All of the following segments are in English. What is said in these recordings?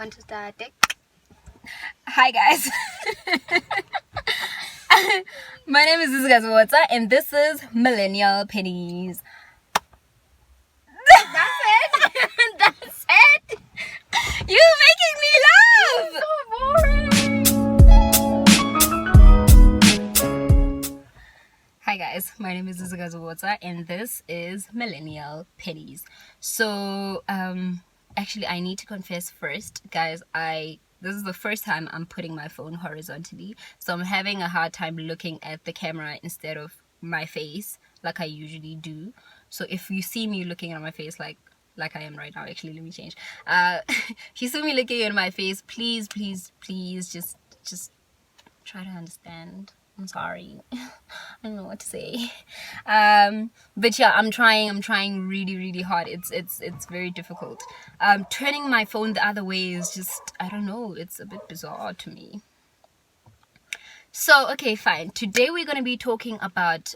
want to start it? Hi guys. My name is Water and this is Millennial Pennies. That's it. That's it. You're making me laugh. So boring. Hi guys, my name is Water and this is Millennial Pennies. So actually I need to confess first, guys, this is the first time I'm putting my phone horizontally, so I'm having a hard time looking at the camera instead of my face like I usually do. So if you see me looking at my face like I am right now, actually let me change. If you see me looking at my face, please just try to understand. I'm sorry. I don't know what to say. But yeah, I'm trying really hard. It's very difficult. Turning my phone the other way is just, I don't know, it's a bit bizarre to me. So, okay, fine. Today we're going to be talking about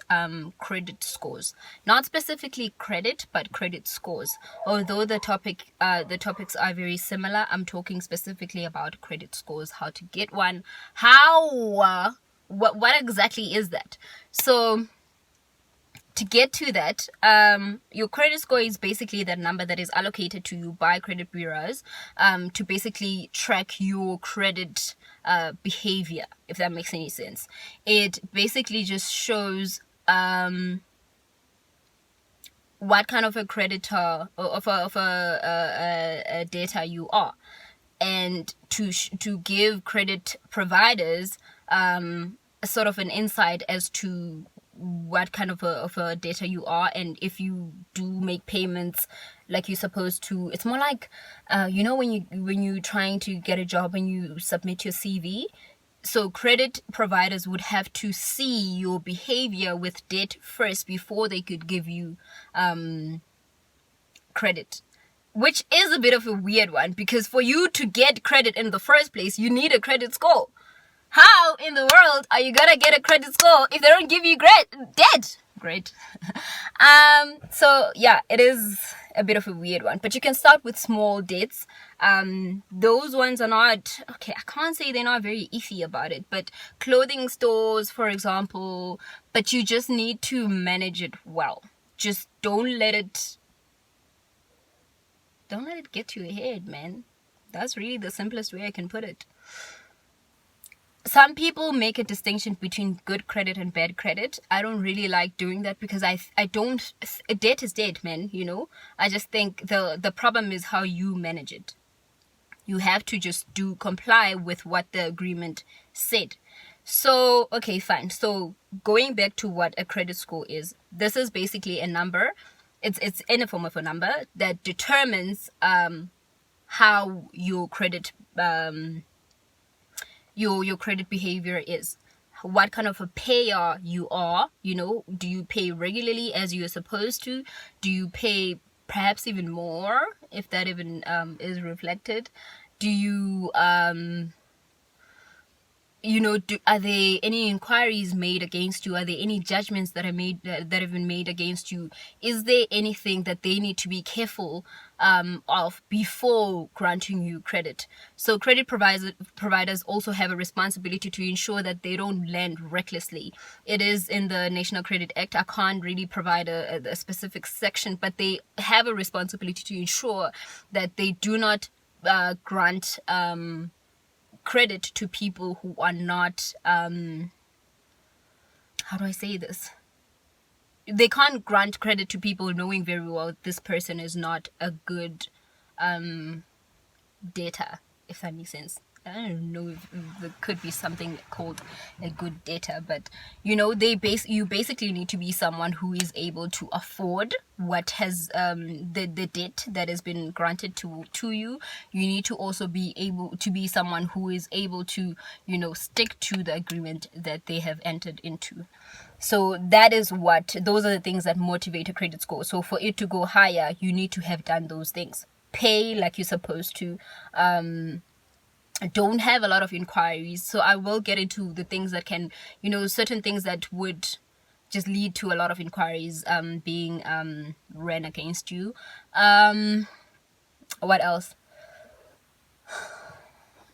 credit scores. Not specifically credit, but credit scores. Although the topics are very similar, I'm talking specifically about credit scores, how to get one, how what exactly is that? So to get to that, your credit score is basically that number that is allocated to you by credit bureaus to basically track your credit behavior, if that makes any sense. It basically just shows what kind of a creditor of a data you are, and to give credit providers sort of an insight as to what kind of a data you are, and if you do make payments like you're supposed to. It's more like when you're trying to get a job and you submit your CV. So credit providers would have to see your behavior with debt first before they could give you credit, which is a bit of a weird one, because for you to get credit in the first place, you need a credit score. How in the world are you gonna get a credit score if they don't give you debt? Great. So yeah, it is a bit of a weird one, but you can start with small debts. Those ones are not, okay, I can't say they're not very iffy about it, but clothing stores, for example, but you just need to manage it well. Just don't let it get to your head, man. That's really the simplest way I can put it. Some people make a distinction between good credit and bad credit. I don't really like doing that, because I don't, debt is debt, man, I just think the problem is how you manage it. You have to just comply with what the agreement said. So, okay, fine. So going back to what a credit score is, this is basically a number. It's in the form of a number that determines how your credit your credit behavior is, what kind of a payer you are. Do you pay regularly as you're supposed to? Do you pay perhaps even more, if that even is reflected? Do you are there any inquiries made against you? Are there any judgments that are made that have been made against you? Is there anything that they need to be careful of before granting you credit? So credit providers also have a responsibility to ensure that they don't lend recklessly. It is in the National Credit Act. I can't really provide a specific section, but they have a responsibility to ensure that they do not grant credit to people who are not how do I say this? They can't grant credit to people knowing very well this person is not a good data, if that makes sense. I don't know if there could be something called a good data, but you basically need to be someone who is able to afford what has the debt that has been granted to you. You need to also be able to be someone who is able to stick to the agreement that they have entered into. So those are the things that motivate a credit score. So for it to go higher, you need to have done those things. Pay like you're supposed to. Don't have a lot of inquiries. So I will get into the things that can, certain things that would just lead to a lot of inquiries being ran against you. What else?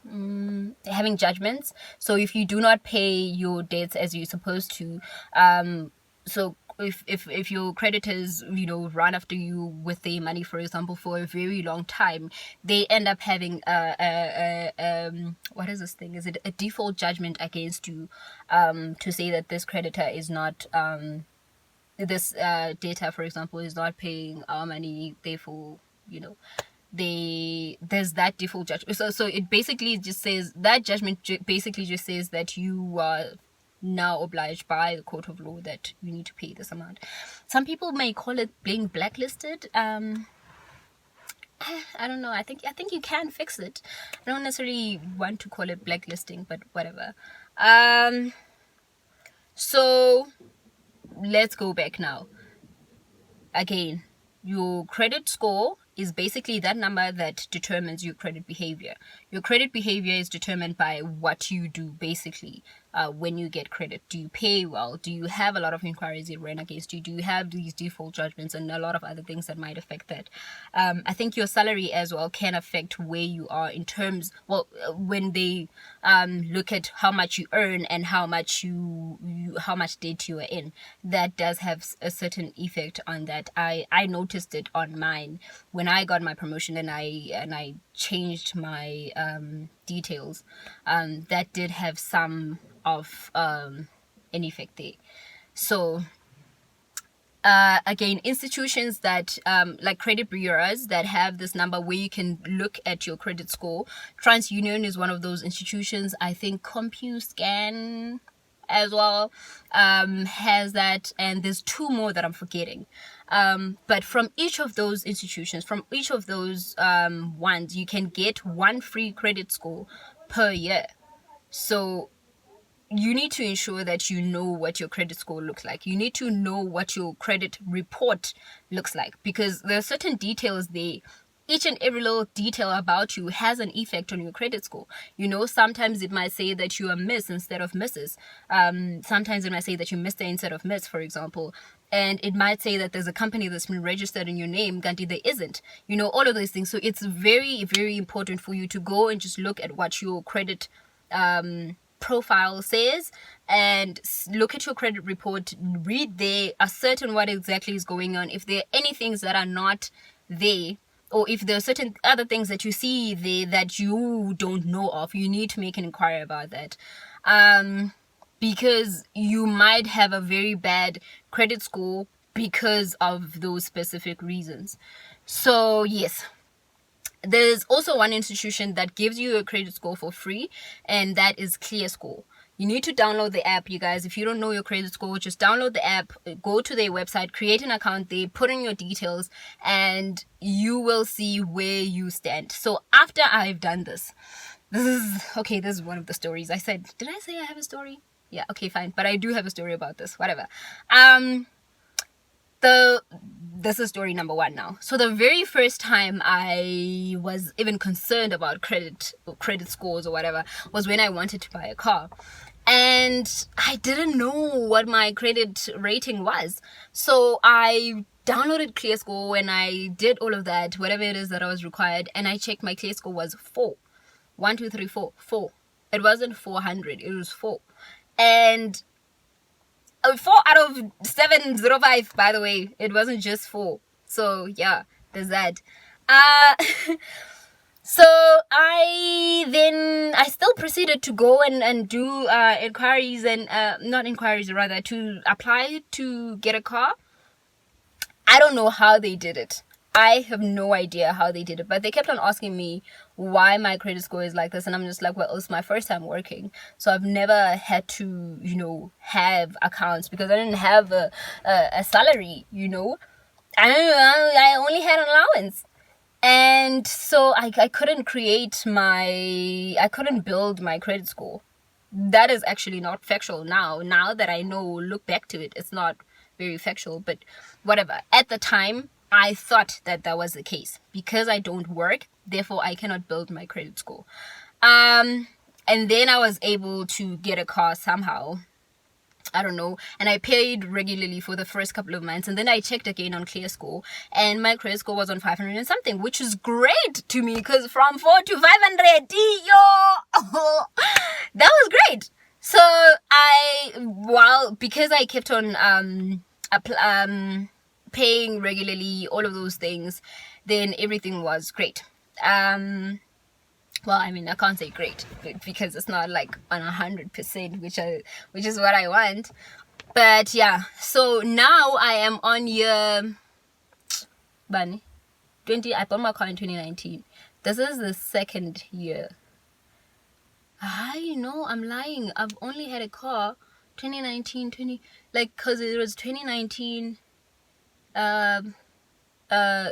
having judgments. So if you do not pay your debts as you're supposed to, so if your creditors, run after you with their money, for example, for a very long time, they end up having what is this thing? Is it a default judgment against you, to say that this creditor is not this data, for example, is not paying our money, therefore, there's that default judgment. So it basically just says that judgment basically just says that you are now obliged by the court of law that you need to pay this amount. Some people may call it being blacklisted. I don't know. I think you can fix it. I don't necessarily want to call it blacklisting, but whatever. So let's go back now. Again, your credit score is basically that number that determines your credit behavior. Your credit behavior is determined by what you do, basically, when you get credit. Do you pay well? Do you have a lot of inquiries that run against you? Do you have these default judgments and a lot of other things that might affect that? I think your salary as well can affect where you are in terms, when they look at how much you earn and how much how much debt you are in. That does have a certain effect on that. I noticed it on mine when I got my promotion and I changed my details. That did have some of an effect there. So again, institutions that like credit bureaus that have this number where you can look at your credit score. TransUnion is one of those institutions. I think CompuScan as well has that, and there's two more that I'm forgetting. But from each of those institutions, from each of those ones, you can get one free credit score per year. So you need to ensure that you know what your credit score looks like. You need to know what your credit report looks like, because there are certain details there. Each and every little detail about you has an effect on your credit score. Sometimes it might say that you are Miss instead of Mrs. Sometimes it might say that you Mr. instead of Miss, for example. And it might say that there's a company that's been registered in your name, Ganti there isn't. All of those things. So it's very, very important for you to go and just look at what your credit profile says and look at your credit report, read there, ascertain what exactly is going on. If there are any things that are not there, or if there are certain other things that you see there that you don't know of, you need to make an inquiry about that. Because you might have a very bad credit score because of those specific reasons. So yes, there's also one institution that gives you a credit score for free, and that is ClearScore. You need to download the app, you guys. If you don't know your credit score, just download the app, go to their website, create an account there, put in your details, and you will see where you stand. So after I've done this is one of the stories. Did I say I have a story? Yeah, okay, fine. But I do have a story about this, whatever. This is story number one now. So the very first time I was even concerned about credit scores or whatever was when I wanted to buy a car. And I didn't know what my credit rating was. So I downloaded ClearScore and I did all of that, whatever it is that I was required. And I checked my ClearScore was 4. 1, 2, 3, 4. 4. It wasn't 400. It was 4. And 4 out of 705, by the way. It wasn't just 4. So yeah, there's that. So I still proceeded to go and do inquiries and not inquiries, rather to apply to get a car. I don't know how they did it. I have no idea how they did it, but they kept on asking me why my credit score is like this, and I'm just like, well, it's my first time working, so I've never had to have accounts because I didn't have a salary, I only had an allowance. And so I couldn't build my credit score. That is actually not factual now that I look back to it, it's not very factual, but whatever. At the time, I thought that was the case. Because I don't work, therefore I cannot build my credit score. And then I was able to get a car somehow. I don't know, and I paid regularly for the first couple of months, and then I checked again on ClearScore, and my credit score was on 500 and something, which is great to me, because from 4 to 500, yo, that was great. So because I kept on paying regularly, all of those things, then everything was great. Well, I mean, I can't say great because it's not like on 100%, which is what I want. But yeah, so now I am on year 20. I bought my car in 2019. This is the second year. I know, I'm lying. I've only had a car 2019, because it was 2019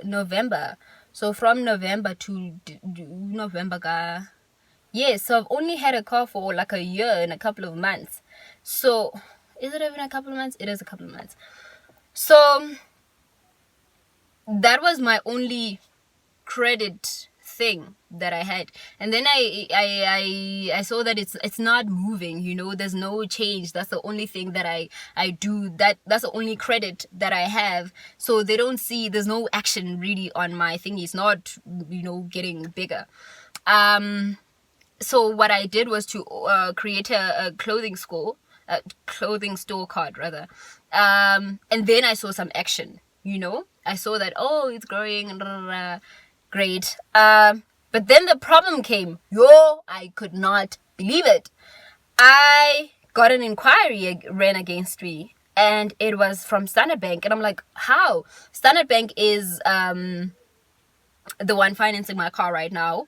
November. So from November to November, yeah, so I've only had a car for like a year and a couple of months. So is it even a couple of months? It is a couple of months. So that was my only credit thing that I had, and then I saw that it's not moving, there's no change. That's the only thing that I do, that's the only credit that I have. So they don't see, there's no action really on my thing. It's not getting bigger. So what I did was to create a clothing store card rather, and then I saw some action. I saw that, oh, it's growing, great. But then the problem came. I could not believe it. I got an inquiry ran against me, and it was from Standard Bank. And I'm like, how? Standard Bank is the one financing my car right now,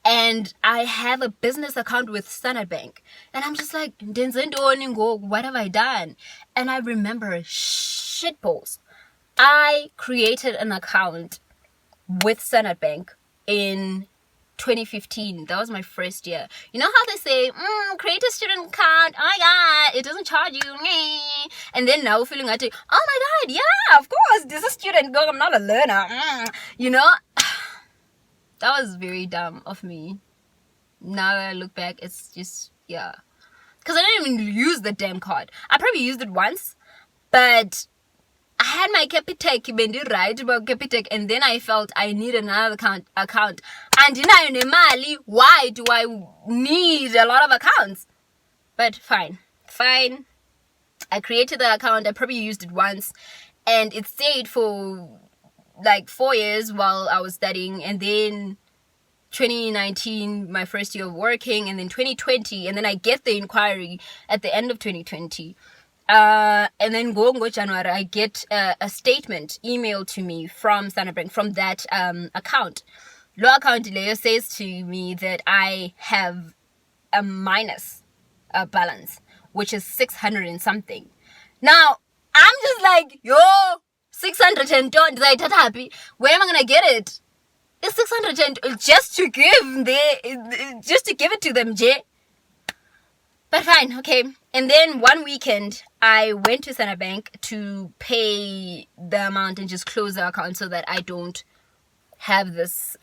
and I have a business account with Standard Bank. And I'm just like, what have I done? And I remember shitballs. I created an account with Standard Bank in 2015. That was my first year. You know how they say, create a student account, oh my god, it doesn't charge you, and then now feeling like, oh my god, yeah, of course, this is a student girl, I'm not a learner. That was very dumb of me. Now that I look back, it's just, yeah, because I didn't even use the damn card. I probably used it once, but I had my Capitec, Bendi right about Capitec, and then I felt I need another account. And why do I need a lot of accounts? But fine. I created the account. I probably used it once, and it stayed for like 4 years while I was studying, and then 2019, my first year of working, and then 2020, and then I get the inquiry at the end of 2020. And then go January, I get a statement emailed to me from Standard Bank, from that account. Law account layer says to me that I have a minus balance, which is 600 and something. Now, I'm just like, 600 and don't happy. Where am I gonna get it? It's 600 and just to give it to them, Jay. But fine, okay. And then one weekend, I went to Standard Bank to pay the amount and just close the account so that I don't have this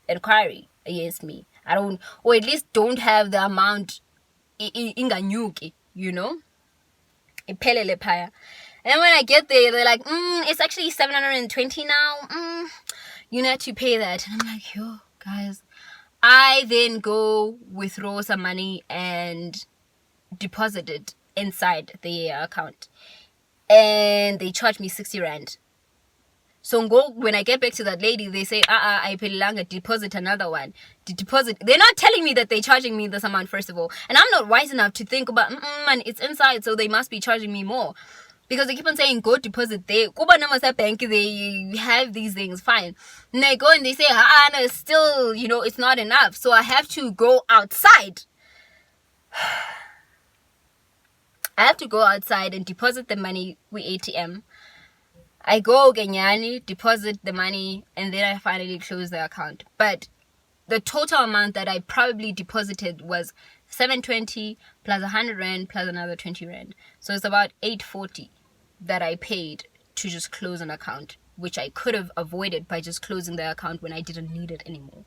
inquiry against me. Or at least don't have the amount inganyuki, iphelele phaya. And when I get there, they're like, it's actually 720 now. You need to pay that. And I'm like, guys. I then go withdraw some money and deposit it inside the account, and they charge me 60 rand. So when I get back to that lady, they say, I pay longer, deposit another one. They're not telling me that they're charging me this amount, first of all. And I'm not wise enough to think about, man, it's inside, so they must be charging me more. Because they keep on saying, go deposit there. Kuba Namasa Bank, they have these things, fine. And they go and they say, no, it's still, it's not enough. So I have to go outside. I have to go outside and deposit the money with ATM. I go Kenyani, deposit the money, and then I finally close the account. But the total amount that I probably deposited was 720 plus 100 rand plus another 20 rand. So it's about 840 that I paid to just close an account, which I could have avoided by just closing the account when I didn't need it anymore.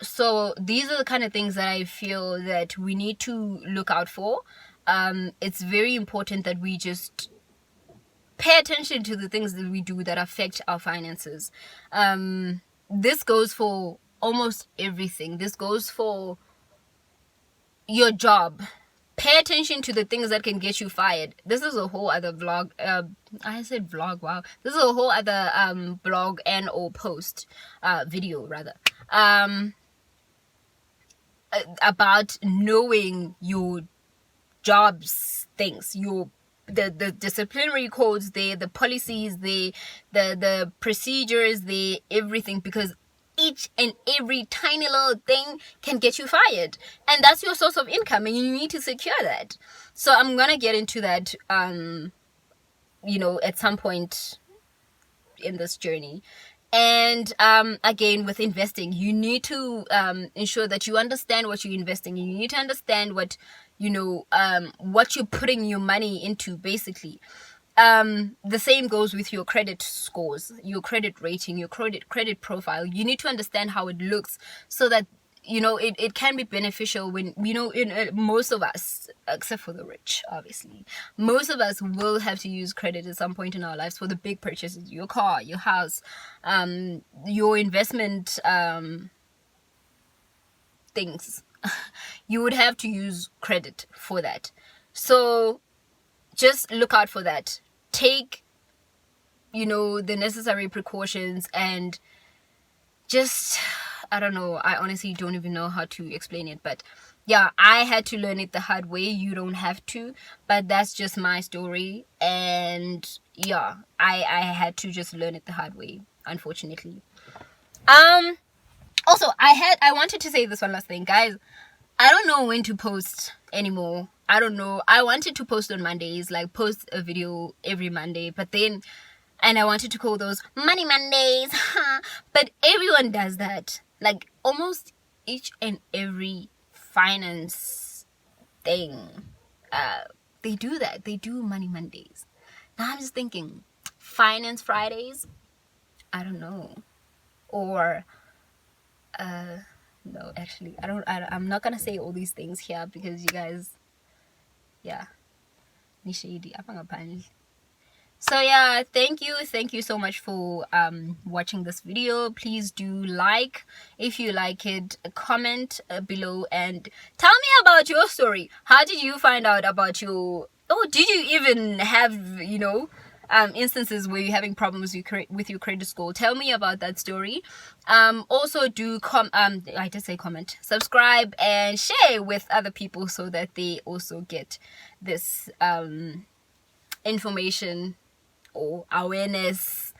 So these are the kind of things that I feel that we need to look out for. it's very important that we just pay attention to the things that we do that affect our finances. This goes for almost everything. This goes for your job. Pay attention to the things that can get you fired. This is a whole other vlog. I said vlog, wow. This is a whole other blog and or post, video rather, about knowing your jobs things, the disciplinary codes there, the policies there, the procedures there, everything, because each and every tiny little thing can get you fired, and that's your source of income, and you need to secure that. So I'm gonna get into that at some point in this journey. And again, with investing, you need to ensure that you understand what you're investing in. You need to understand what what you're putting your money into, basically. The same goes with your credit scores, your credit rating, your credit profile. You need to understand how it looks, so that it can be beneficial when most of us, except for the rich, obviously, most of us will have to use credit at some point in our lives for the big purchases, your car, your house, your investment things. You would have to use credit for that. So just look out for that. Take the necessary precautions, and just, I don't know, I honestly don't even know how to explain it, but yeah, I had to learn it the hard way. You don't have to, but that's just my story. And yeah, I had to just learn it the hard way, unfortunately. Also, I wanted to say this one last thing, guys. I don't know when to post anymore. I don't know. I wanted to post on Mondays, like post a video every Monday, and I wanted to call those Money Mondays. But everyone does that. Like almost each and every finance thing, they do that. They do Money Mondays. Now I'm just thinking, Finance Fridays? I don't know. Or no, actually, I'm not gonna say all these things here, because you guys, yeah, ni shady. So yeah, thank you so much for watching this video. Please do like if you like it, comment below, and tell me about your story. How did you find out about did you even have instances where you're having problems with your credit score? Tell me about that story. Also do I did say comment, subscribe, and share with other people, so that they also get this information or awareness.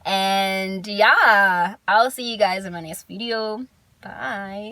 And yeah, I'll see you guys in my next video. Bye.